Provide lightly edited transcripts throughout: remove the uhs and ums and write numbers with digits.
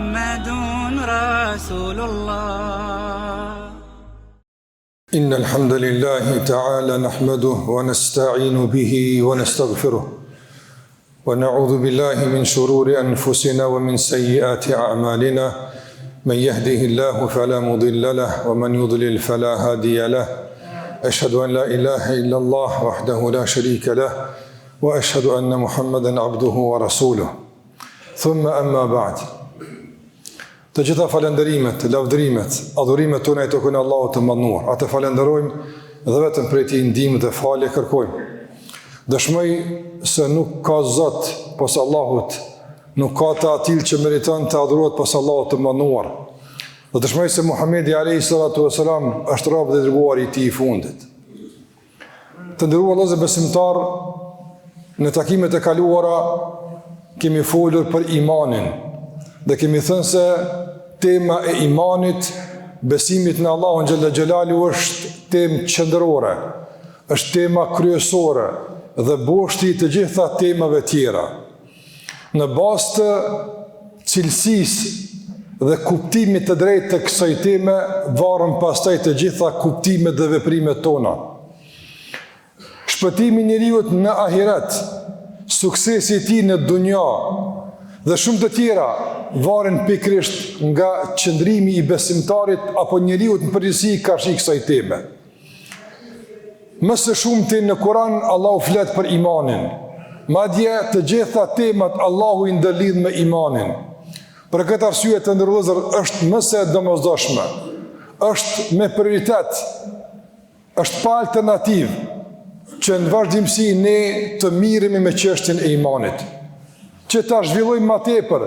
محمد رسول الله. إن الحمد لله تعالى نحمده ونستعين به ونستغفره ونعوذ بالله من شرور أنفسنا ومن سيئات أعمالنا من يهده الله فلا مضل له ومن يضلل فلا هادي له أشهد أن لا إله إلا الله وحده لا شريك له وأشهد أن محمدا عبده ورسوله ثم أما بعد. Të gjitha falenderimet, lavdrimet, adhurimet tona i takojnë Allahut të mënduar. Atë falenderojmë dhe vetëm prej tij ndihmë dhe falje kërkojmë. Dëshmoj se nuk ka Zot pas Allahut, nuk ka të atill që meriton të adhurohet pas Allahut të mënduar. Dhe dëshmoj se Muhamedi alayhi salatu wasalam është rob dhe dërguar i tij i fundit. Të nderuar vëllezër besimtar, në takimet e kaluara kemi folur për imanin dhe kemi thënë se tema e imanit, besimit në Allahun xhalla xhelalu është temë qendrore, është tema kryesore dhe boshti të gjitha temave tjera. Në bazë të cilësisë dhe kuptimit të drejtë të kësaj teme, varen pastaj të gjitha kuptimet dhe veprimet tona. Shpëtimi i njeriut në ahiret, suksesi i tij në dunja dhe shumë të tjera varen pikërisht nga qëndrimi i besimtarit apo njeriut në përgjithësi karshi kësaj teme. Më së shumti në Kur'an Allahu flet për imanin. Madje të gjitha temat Allahu i ndërlidh me imanin. Për këtë arsye të ndërlozur është më së domosdoshme, është me prioritet, është pa alternativë që në vazhdimsi ne të miremi me çështjen e imanit, që ta zhvillojmë më tepër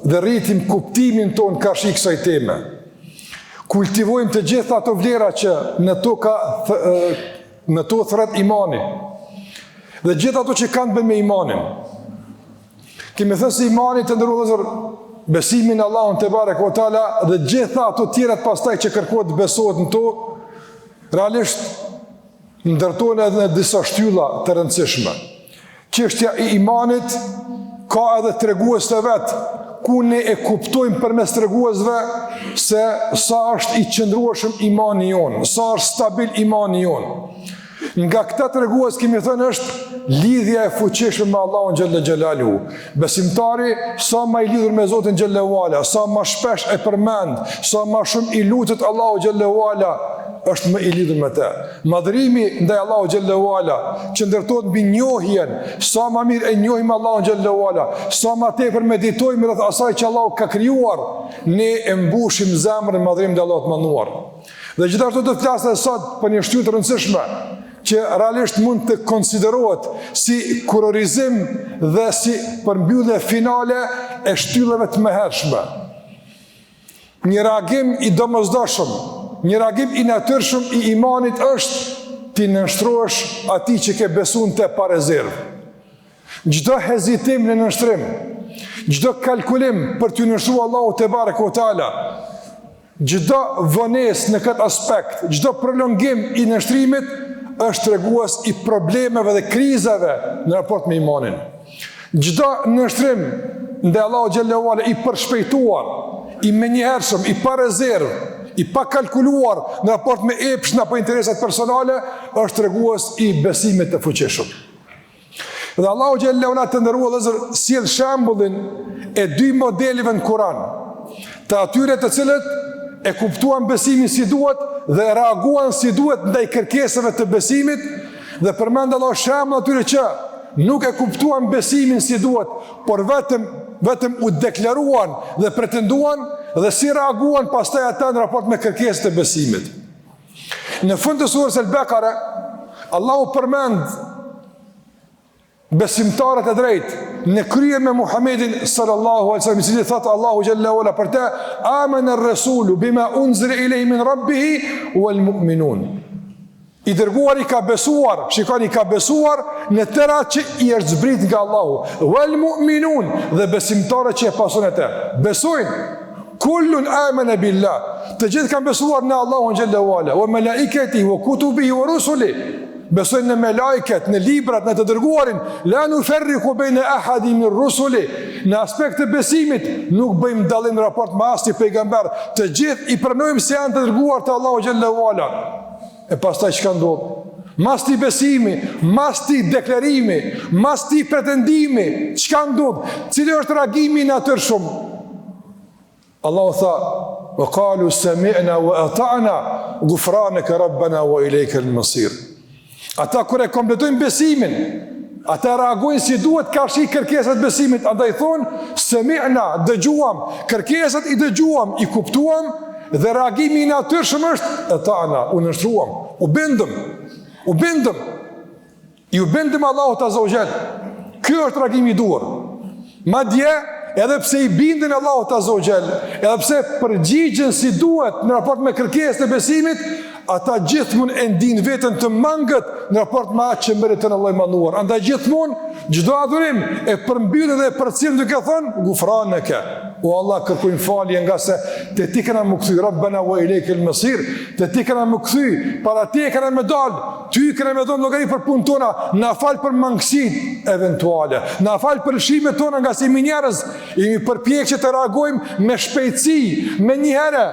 dhe rritim kuptimin ton karshi kësaj teme. Kultivojmë të gjitha ato vlera që në to thret imani dhe gjitha ato që kanë bën me imanin. Kemi thënë se imani të ndërruar besimin në Allahun te bareke ve teala dhe gjitha ato tjerat pastaj që kërkohet besohet në to, realisht ndërtojnë edhe në disa shtylla të rëndësishme. Çështja e imanit ka edhe tregues të vetë, ku ne e kuptojmë përmes treguesve se sa është i qëndrueshëm imani jonë, sa është stabil imani jonë. Nga këta tregues kemi thënë është lidhja e fuqishme me Allahun xhalla xhelalu. Besimtari sa më i lidhur me Zotin xhallahu ala, sa më shpesh e përmend, sa më shumë i lutet Allahu xhallahu ala, është më i lidhur me të. Madhrimi ndaj Allahu xhallahu ala që ndërtohet mbi njohjen, sa më mirë e njohim Allahun xhallahu ala, sa më tepër meditojmë rreth asaj që Allahu ka krijuar, ne e mbushim zemrën me madhrim ndaj Allahut mënduar. Dhe gjithashtu të flasë sot për një shtyllë të rëndësishme që realisht mund të konsiderohet si kurorizim dhe si përmbyllje finale e shtyllave të mëhershme. Një reagim i domosdoshëm, një reagim i natyrshëm i imanit është ti nënshtrohesh atij që ke besuar te pa rezervë. Çdo hezitim në nënshtrim, çdo kalkulim për t'u nënshtruar Allahu te bareke ve teala, çdo vonesë në këtë aspekt, çdo prolongim i nënshtrimit është tregues i problemeve dhe krizave në raport me imanin. Çdo nënshtrim ndaj Allahu xhallahu ala i përshpejtuar, i menjëhershëm, i pa rezervë, i pa kalkuluar në raport me epshën apo interesat personale, është tregues i besimit të fuqishëm. Dhe Allahu xhallahu ala të nderuar vëllezër sjell shembullin e dy modeleve në Kur'an, të atyre të cilët e kuptuan besimin si duhet dhe reaguan si duhet ndaj kërkesave të besimit, dhe përmend Allahu shembull atyre që nuk e kuptuan besimin si duhet, por vetëm u deklaruan dhe pretenduan dhe si reaguan pastaj ata në raport me kërkesat e besimit. Në fund të surës Al-Baqara, Allahu përmend besimtarët e drejtë në krye me Muhammedin sallallahu alaihi wasallam, i cili thotë Allahu xhallahu ala për të: "Amana ar-rasulu bima unzila ilayhi min rabbih wal mu'minun." I dërguari ka besuar, shikoni, ka besuar në tëra që i është zbrit nga Allahu, wal mu'minun, dhe besimtarët që e pasojnë atë. Besojnë, kullun amana billah, të gjithë kanë besuar në Allahun xhallahu ala, wa malaikatihi wa kutubihi wa rusuli, besojnë në melajket, në librat, në të dërguarin, la nuferriqu bejne ahadin min rusuli, në aspekt të besimit, nuk bëjmë dallim raport me asnjë pejgamber, të gjithë i pranojmë se janë të dërguar të Allahu xhallahu ala. E pastaj çka ndodh? Mas ti besimi, mas ti deklarimi, mas ti pretendimi, çka ndodh? Cili është reagimi i natyrshëm? Allahu tha: "Wa qalu sami'na wa ata'na, ghufranaka rabbana wa ilayka al-masir." Ata kur e kompletojnë besimin, ata reagojnë si duhet karshi kërkesat besimit, andaj thonë: "Sami'na", dëgjuam, kërkesat i dëgjuam, i kuptuam, dhe reagimi i natyrshëm është ata'na, u nështruam, u bindëm, ju bindëm Allahut azza wa jall. Ky është reagimi i duhur. Madje edhe pse i bindin Allahut azza wa jall, edhe pse përgjigjen si duhet në raport me kërkesën e besimit, ata gjithmonë e ndin veten të mangët në raport me atë që meritën Allahu i manduar. Andaj gjithmonë çdo adhurim e përmbyllen dhe e përcjell duke thënë gufranaka. O Allah, kërkojmë falje nga se te ti kena më kthy, Rabbana wa ilayka al-masir, te ti kena më kthy, para ti kena më dal, ty kena më dhënë llogari për punën tona, na fal për mangësitë eventuale, na fal për lëshimet tona nga si njerëz, jemi përpjekje që të reagojmë me shpejtësi, me një herë.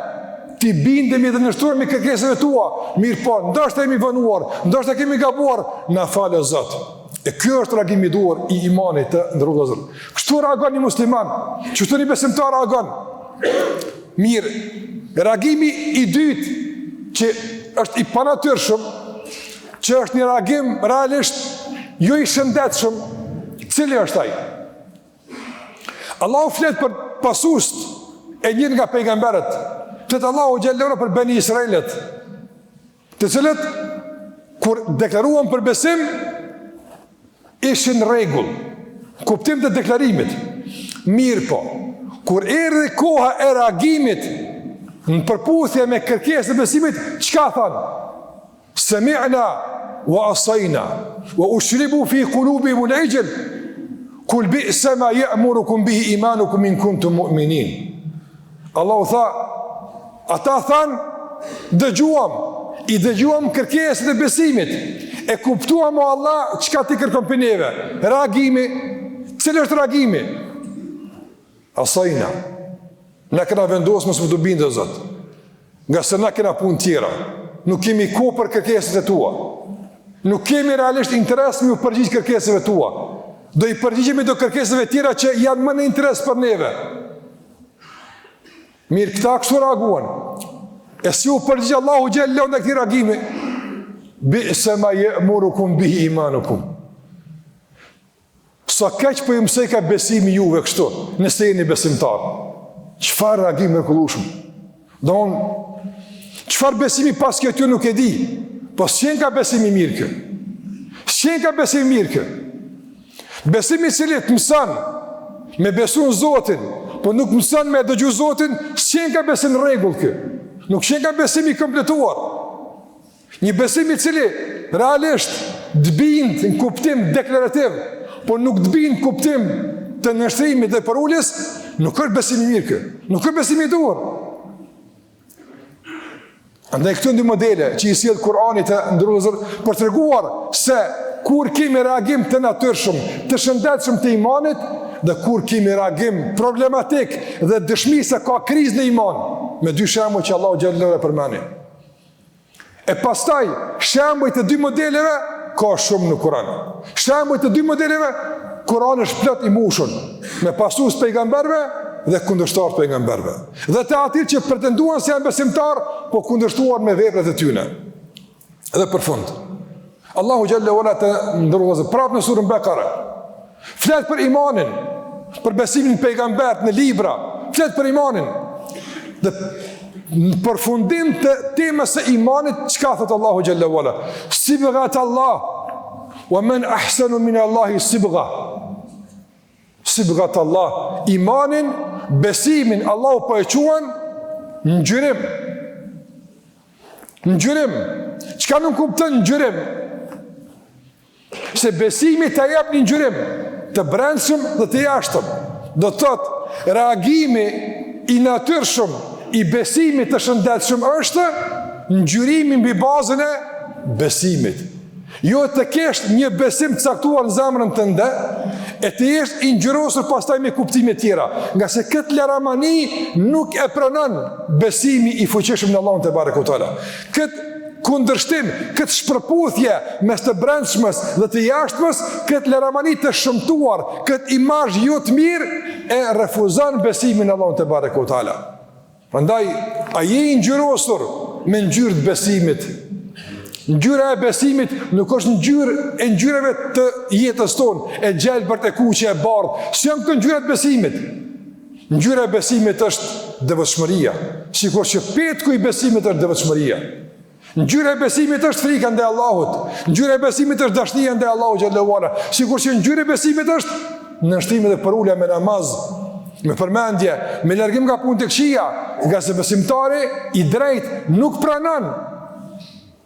Ti bindemi dhe nështruemi kërkesave tua, mirë po, ndoshta jemi vënuar, ndoshta kemi gabuar, na fal o Zot. E kjo është reagimi i duhur i imanit të ndërruar. Kështu reagon një musliman, kështu një besimtar reagon. Mirë, reagimi i dytë që është i panatyrshëm, që është një reagim realisht jo i shëndetshëm, cili është ai? Allahu flet për pasust e një nga pejgamberët, të Allahu xhallahu për Beni Israilit, të cilët kur deklaruan për besim ishin rregull, kuptim të deklarimit. Mirë po, kur erdhi koha e reagimit në përputhje me kërkesën e besimit, çka thanë? Sami'na wa asayna wa ushribu fi qulubihim al-ijl kul bi'sa ma ya'murukum bihi imanukum in kuntum mu'minin. Allahu tha, ata thanë, dëgjuam, i dëgjuam kërkesën e besimit, e kuptuam o Allah çka ti kërkon për neve. Reagimi, cili është reagimi? Asajna, na kena vendosë mësë më të bindë o Zot, nga se na kena punë tjera, nuk kemi kohë për kërkesët e tua, nuk kemi realisht interes me u përgjigjë kërkesëve tua, do i përgjigjemi do kërkesëve tjera që janë më në interes për neve. Mirë, këta kështu reaguan. E si u përgjigj Allahu xhallahu në këtij reagimi? Bi'sa ma ya'murukum bihi imanukum. Sa keq po ju mësoj ka besimi juve kështu, nëse jeni besimtar. Çfarë reagimi mrekullueshëm. Don çfarë besimi pas kjo ty nuk e di. Po s'jen ka besimi mirë kë. S'jen ka besimi mirë kë. Besimi i cili të mëson me besu në Zotin, po nuk mëson me dëgju Zotin, s'jen ka besim në rregull kë. Nuk s'jen ka besim i kompletuar. Një besim i cili realisht të bind në kuptim deklarativ, po nuk të bind në kuptim të nështrimit dhe përullis, nuk është besim i mirë kë. Nuk është besim i duhur. Andaj këtu dy modele që i sjell Kurani të ndërruar për treguar se kur kemi reagim të natyrshëm, të shëndetshëm të imanit, dhe kur kemi reagim problematik dhe dëshmi se ka krizë në iman, me dy shembuj që Allahu xhallahu e përmeni. E pastaj shembuj të dy modeleve ka shumë në Kur'an. Shembuj të dy modeleve, Kur'ani është plot i mbushur me pasues pejgamberëve dhe kundërshtar pejgamberëve. Dhe të atyre që pretenduan se janë besimtar, po kundërshtuar me veprat e tyre. Dhe për fund, Allahu xhallahu ala të ndërrozë prapë në surën Bekare. Flet për imanin, për besimin në pejgambert, në libra, flet për imanin. Dhe në përfundim të temës së imanit, çka thot Allahu xhallahu ala? Sibghat Allah, wa man ahsanu min Allahi sibgha. Sibghat Allah, imanin, besimin, Allahu po e quan ngjyrim. Ngjyrim. Çka nuk kupton ngjyrim? Se besimi të jep një ngjyrim të brendshëm dhe të jashtëm. Do të thotë reagimi i natyrshëm i besimit të shëndetshëm është ngjyrimi mbi bazën e besimit. Jo të kesh një besim të caktuar në zemrën tënde, e të jesh i ngjyrosur pastaj me kuptime tjera, nga se këtë laramani nuk e pranon besimi i fuqishëm në Allahun te barekuhu teala. Këtë kundërshtim, këtë shpërputhje mes të brendshmës dhe të jashtëmës, këtë laramani të shëmtuar, këtë imazh jo të mirë e refuzon besimin në Allahun te barekuhu teala. Prandaj, a je i ngjyrosur me ngjyrë të besimit? Ngjyra e besimit nuk është ngjyrë e ngjyrave të jetës tonë, e gjelbërt, e kuqe, e bardhë. Si janë këto ngjyrat e besimit? Ngjyra e besimit është devotshmëria, sikur që petku i besimit është devotshmëria. Ngjyra e besimit është frika ndaj Allahut. Ngjyra e besimit është dashnia ndaj Allahut xhallahu ala. Sikur që ngjyra e besimit është nënshtimi dhe përulja me namaz, me përmendje, me largim nga punë të këqija, nga se besimtari i drejt nuk pranon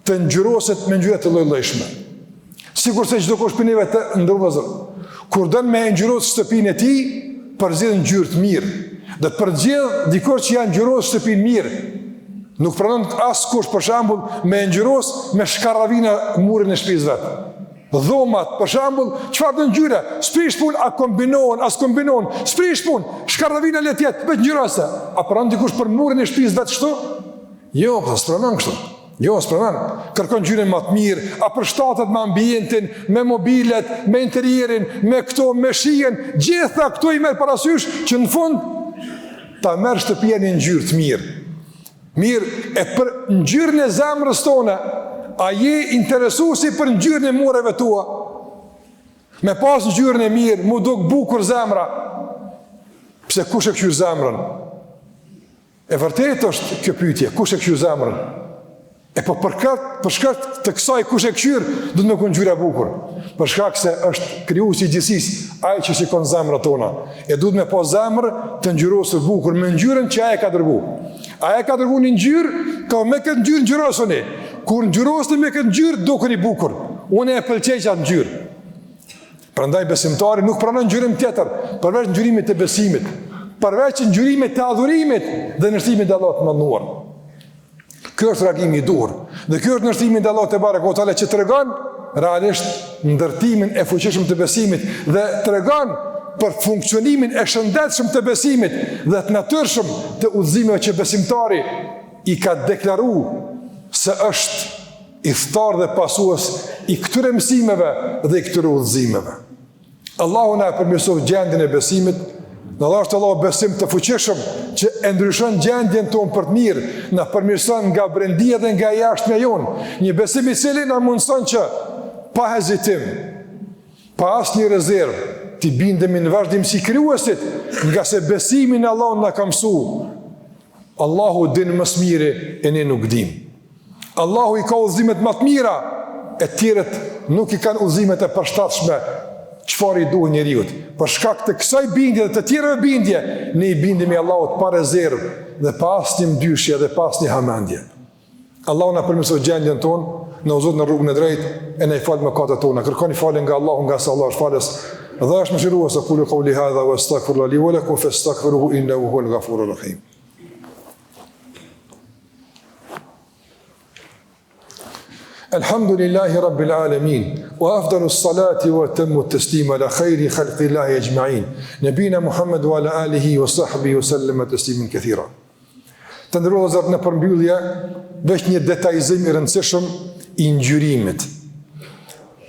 të ngjyroset me ngjyra të lloj-llojshme. Sikur se çdo kush pinive të ndërvozur, kur don me ngjyros shtëpinë e tij, përzgjedh ngjyrë të mirë. Dhe përzgjedh dikur që janë ngjyros shtëpinë mirë. Nuk pranon askush për shembull me ngjyros me shkarravina murin e shtëpisë vet. Dhomat, për shembull, çfarë do ngjyre? Sprish punë, a kombinohen, as kombinohen. Sprish punë, shkarravina le të jetë me ngjyrose. A pranon dikush për murin e shtëpisë vet kështu? Jo, pas pranon kështu. Jo, s'pranon. Kërkon ngjyrën më të mirë, a përshtatet me ambientin, me mobilet, me interierin, me këto, me shijen, gjitha këto i merr parasysh që në fund ta merr shtëpia në ngjyrë të mirë. Mirë, e për ngjyrën e zemrës tonë, a je interesuesi për ngjyrën e mureve tua? Me pas ngjyrën e mirë, mu duk bukur zemra. Pse kush e kthyr zemrën? E vërtet është kjo pyetje, kush e kthyr zemrën? E po për shkak të kësaj kush e kthyr, do të më kon ngjyra bukur. Për shkak se është krijuesi i gjithësisë, ai që shikon zemrat tona. E duhet me pas zemër të ngjyrosur bukur me ngjyrën që ai ka dërguar. Ai ka dërguar një ngjyrë, ka me këtë ngjyrë ngjyrosuni. Kur ngjyrosni me këtë ngjyrë, dukeni bukur. Unë e pëlqej atë ngjyrë. Prandaj besimtari nuk pranon ngjyrën tjetër, përveç ngjyrimit të besimit, përveç ngjyrimit të adhurimit dhe nërtimit të Allahut të mëdhenuar. Kjo është reagimi i duhur. Dhe kjo është nërtimi ndaj Allahut te barekuhu teala që tregon realisht ndërtimin e fuqishëm të besimit dhe tregon për funksionimin e shëndetshëm të besimit dhe të natyrshëm të udhëzimeve që besimtari i ka deklaruar se është i thtar dhe pasues i këtyre mësimeve dhe i këtyre udhëzimeve. Allahu na përmirësoj gjendjen e besimit. Në është Allah besim të fuqishëm që e ndryshon gjendjen tonë për të mirë, na përmirëson nga brendia dhe nga jashtëmja jonë. Një besim i cili na mundson që pa hezitim, pa asnjë rezervë, të bindemi në vazhdimsi krijuesit, nga se besimi në Allah na ka mësuar. Allahu din më së miri e ne nuk dim. Allahu i ka udhëzimet më të mira, e tjerët nuk i kanë udhëzimet e përshtatshme. Çfarë i duhet njeriu? Për shkak të kësaj bindje dhe të tjerëve bindje, ne i bindemi Allahut pa rezervë dhe pa asnjë ndyshje dhe pa asnjë hamendje. Allahu na përmirësoj gjendjen tonë, na udhëzon në rrugën e drejtë e na i fal mëkatet tona. Kërkoni falje nga Allahu, nga se Allah është falës dhe është mëshirues. Aqulu qawli hadha wa astaghfiru li wa lakum fastaghfiruhu innahu huwal ghafurur rahim. Alhamdulillahi Rabbil Alamin, wa afdalu s-salati wa atammu t-taslima ala khayri khalqillahi ajma'in, nabina Muhammad wa ala alihi wa sahbihi wa sallama taslimin kathira. Të nderuar zot, në përmbyllje veç një detajizim i rëndësishëm i ngjyrimit.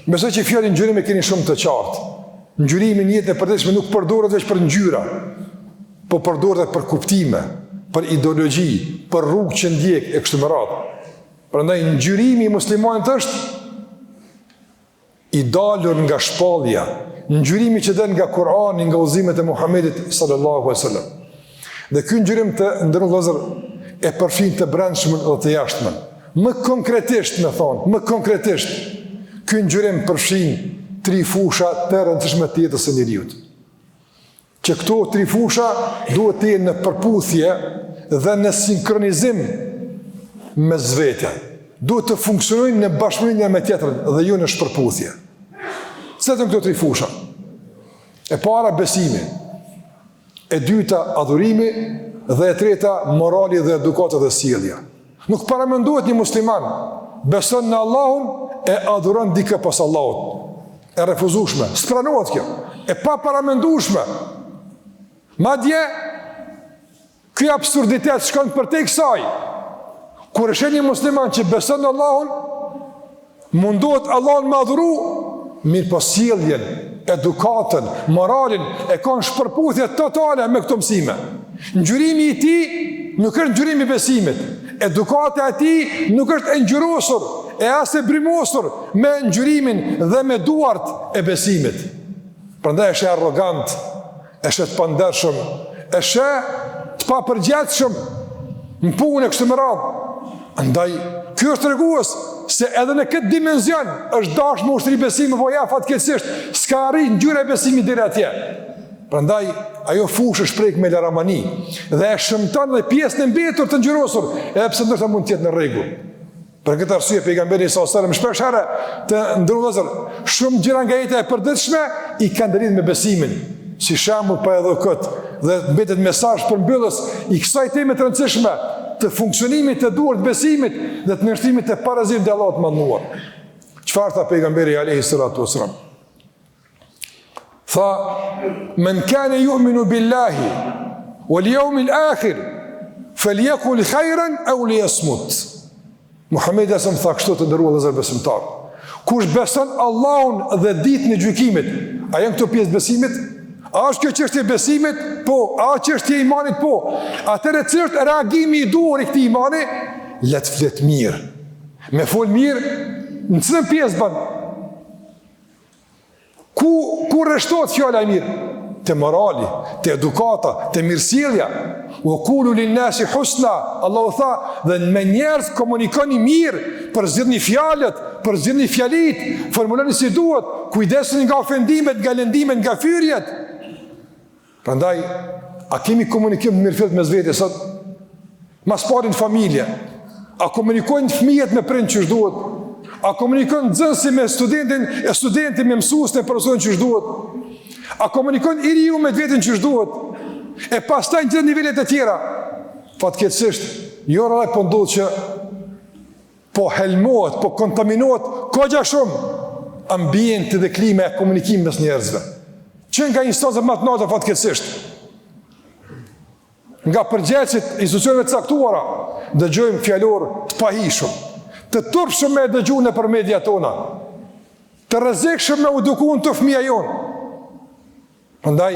Besoj që fjalën ngjyrim e keni shumë të qartë. Ngjyrimi në jetën e përditshme nuk përdoret vetëm për ngjyra, po përdoret për kuptime, për ideologji, për rrugë që ndjek e kështu me radhë. Prandaj ngjyrimi i muslimanit është i dalur nga shpallja, ngjyrimi që del nga Kurani, nga udhëzimet e Muhamedit sallallahu alaihi wasallam. Dhe ky ngjyrim të ndërruar vëllezër e përfshin të brendshmën dhe të jashtëmën. Më konkretisht, ky ngjyrim përfshin 3 fusha të rëndësishme të jetës së njeriu. Që këto 3 fusha duhet të jenë në përputhje dhe në sinkronizim me zvete. Duhet të funksionojnë në bashkëpunim me tjetrën dhe jo në shpërputhje. Cilat janë këto 3 fusha? E para besimi, e dyta adhurimi dhe e treta morali dhe edukata dhe sjellja. Nuk paramendohet një musliman beson në Allahun e adhuron dikë pas Allahut. E refuzueshme, s'pranohet kjo. E pa paramendueshme. Madje ky absurditet shkon përtej kësaj. Kur është një musliman që beson në Allahun, mundohet Allahun me adhuru, mirë po sjelljen, edukatën, moralin e ka në shpërputhje totale me këto mësime. Ngjyrimi i tij nuk është ngjyrimi i besimit. Edukata e tij nuk është e ngjyrosur, e as e brimosur me ngjyrimin dhe me duart e besimit. Prandaj është arrogant, është të pandershëm, është të papërgjithshëm në punë kështu me radhë. Andaj ky është tregues se edhe në këtë dimension është dashur me ushtri besimit, po ja fatkeqësisht s'ka arrit ngjyra e besimit deri atje. Prandaj ajo fushë shpreh me laramani dhe e shëmton dhe pjesën e mbetur të ngjyrosur, edhe pse ndoshta mund të jetë në rregull. Për këtë arsye pejgamberi sallallahu alajhi wasallam shpesh herë të ndërlozur shumë gjëra nga jeta e përditshme i kanë lidhur me besimin. Si shembull pa edhe këtë dhe mbetet mesazh përmbyllës i kësaj teme të rëndësishme të funksionimit të duhur të besimit dhe të nështrimit të parazit dhe Allahut mënduar. Çfarë tha pejgamberi alayhi salatu wasallam? Tha, men kana yu'minu billahi wal yawmil akhir falyaqul khayran aw liyasmut. Muhamedi asem tha kështu të ndëruar vëllezër besimtar. Kush beson Allahun dhe ditën e gjykimit, a janë këto pjesë besimit? A është kjo çështje e besimit? Po. A është çështje e imanit? Po. Atëherë cili është reagimi i duhur i këtij imani? Le të flet mirë. Me fol mirë, në cilën pjesë bën? Ku rreshtohet fjala e mirë? Te morali, te edukata, te mirësjellja. Wa qulu lin-nasi husna. Allahu tha, dhe me njerëz komunikoni mirë, përzidhni fjalët, përzidhni fjalit, formuloni si duhet, kujdesuni nga ofendimet, nga lëndimet, nga fyrjet. Prandaj, a kemi komunikim mirëfillt mes vetes sot? Mas pari në familje. A komunikojnë fëmijët me prindin që duhet? A komunikojnë nxënësi me studentin, e studenti me mësuesin e profesorin që duhet? A komunikojnë i riu me vetin që duhet? E pastaj në gjithë nivelet e tjera. Fatkeqësisht, jo rrallë po ndodh që po helmohet, po kontaminohet kogja shumë ambienti dhe klima e komunikimit mes njerëzve. Që nga instancët më të larta fatkeqësisht, nga përgjegjësit institucioneve të caktuara, dëgjojmë fjalor të pahishëm, të turpshëm me dëgjuar nëpër media tona, të rrezikshëm me u edukuar të fëmia jonë. Prandaj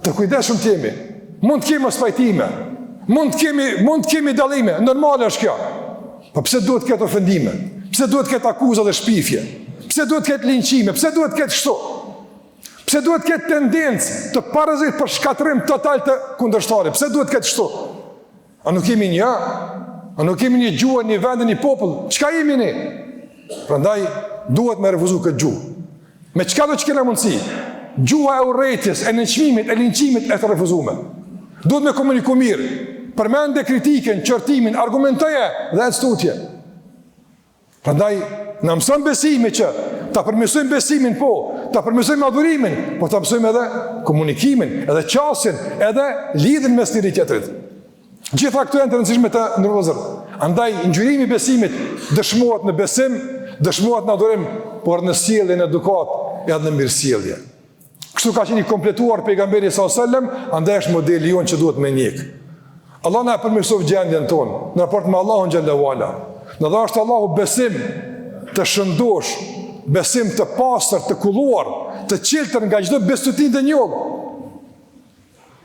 të kujdesshëm të jemi. Mund të kemi mos pajtime, mund të kemi dallime, normale është kjo. Po pse duhet të ketë ofendime? Pse duhet të ketë akuza dhe shpifje? Pse duhet të ketë linçime? Pse duhet të ketë kështu? Pse duhet të ketë tendencë të parazit për shkatrim total të kundërshtarit? Pse duhet të ketë kështu? A nuk kemi një? A nuk kemi një gjuhë, një vend, një popull? Çka jemi ne? Prandaj duhet me refuzu këtë gjuhë. Me çka do të kemi mundësi? Gjuha e urrëties, e nënçmimit, e linçimit e të refuzuar. Duhet me komuniku mirë, përmende kritikën, qortimin, argumentoje dhe studie. Prandaj na mëson besimi që ta përmirësojmë besimin, po, ta përmirësojmë adhurimin, po ta mësojmë edhe komunikimin, edhe qasjen, edhe lidhjen mes njëri tjetrit. Gjitha këto janë të rëndësishme të ndërlozur. Andaj ngjyrimi i besimit dëshmohet në besim, dëshmohet në adhurim, por në sjellje, në edukat edhe në mirësjellje. Kështu ka qenë i kompletuar pejgamberi sallallahu alajhi wasallam, andaj është modeli jon që duhet me njek. Allah na përmirësoj gjendjen tonë në raport me Allahun xhallahu ala. Në dha është Allahu besim të shëndosh, besim të pastër, të kulluar, të qeltër nga çdo besutin dhe njollë.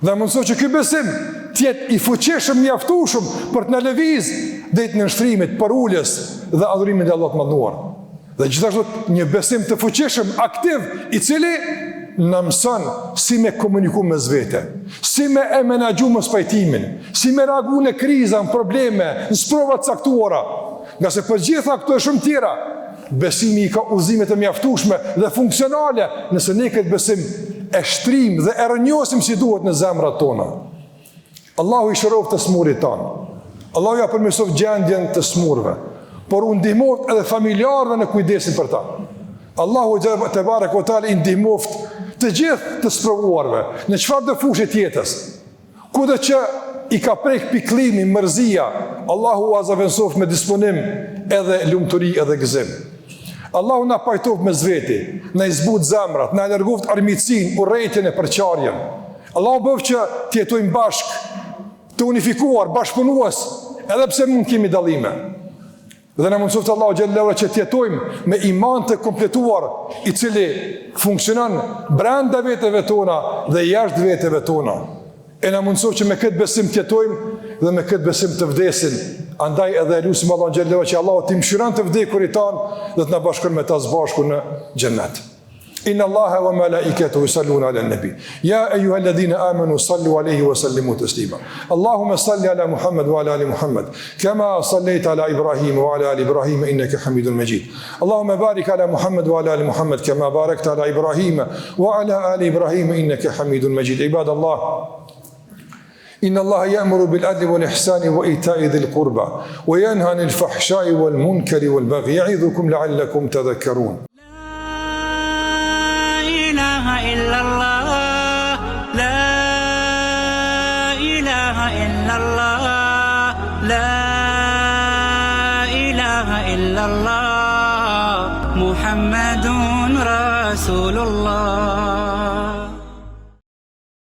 Dhe mundësoj që ky besim tjetë i fuqishëm, mjaftueshëm për të na lëviz drejt nënshtrimit, paruljes dhe adhurimit të Allahut mënduar. Dhe gjithashtu një besim të fuqishëm, aktiv, i cili në mëson si me komuniku me zvete, si me e menagju më spajtimin, si me reagu në kriza, në probleme, në sprovat caktuara. Nga se për gjitha këto e shumë tjera, besimi i ka uzimet e mjaftueshme dhe funksionale, nëse ne këtë besim e shtrim dhe e rënjosim si duhet në zemrat tona. Allahu i shërof të smurit tanë. Allahu ja përmirësof gjendjen të smurve, por u ndihmoft edhe familjarëve në kujdesin për ta. Allahu te barek o tal i ndihmoft të gjithë të sprovuarve në çfarë do fushë tjetës. Kudo që i ka prek piklimi, mërzia, Allahu azavënsof me disponim edhe lumturi edhe gëzim. Allahu na pajtoft me zveti, na izbut zemrat, na largoft armiqsin, urrejtjen e përçarjen. Allahu bëf që të jetojmë bashk, të unifikuar, bashkëpunues, edhe pse mund kemi dallime. Dhe na mundsoft Allahu xhallahu ala që të jetojmë me iman të kompletuar, i cili funksionon brenda veteve tona dhe jashtë veteve tona. E na mundsoft që me këtë besim të jetojmë dhe me këtë besim të vdesim. Andaj edhe lutim Allahun xhallahu që Allahu të mëshiron të vdekurit tan dhe të na bashkon me ta së bashku në xhennet. Inna Allaha wa malaikatahu yusalluna ala nabi. Ya ayyuhalladhina amanu sallu alayhi wa sallimu taslima. Allahumma salli ala Muhammad wa ala ali Muhammad kama sallaita ala Ibrahim wa ala ali Ibrahim innaka Hamidun Majid. Allahumma barik ala Muhammad wa ala ali Muhammad kama barakta ala Ibrahim wa ala ali Ibrahim innaka Hamidun Majid. Ibadallah, إن الله يأمر بالعدل والإحسان وإيتاء ذي القربى وينهى عن الفحشاء والمنكر والبغي يعظكم لعلكم تذكرون. لا إله إلا الله لا إله إلا الله لا إله إلا الله محمد رسول الله.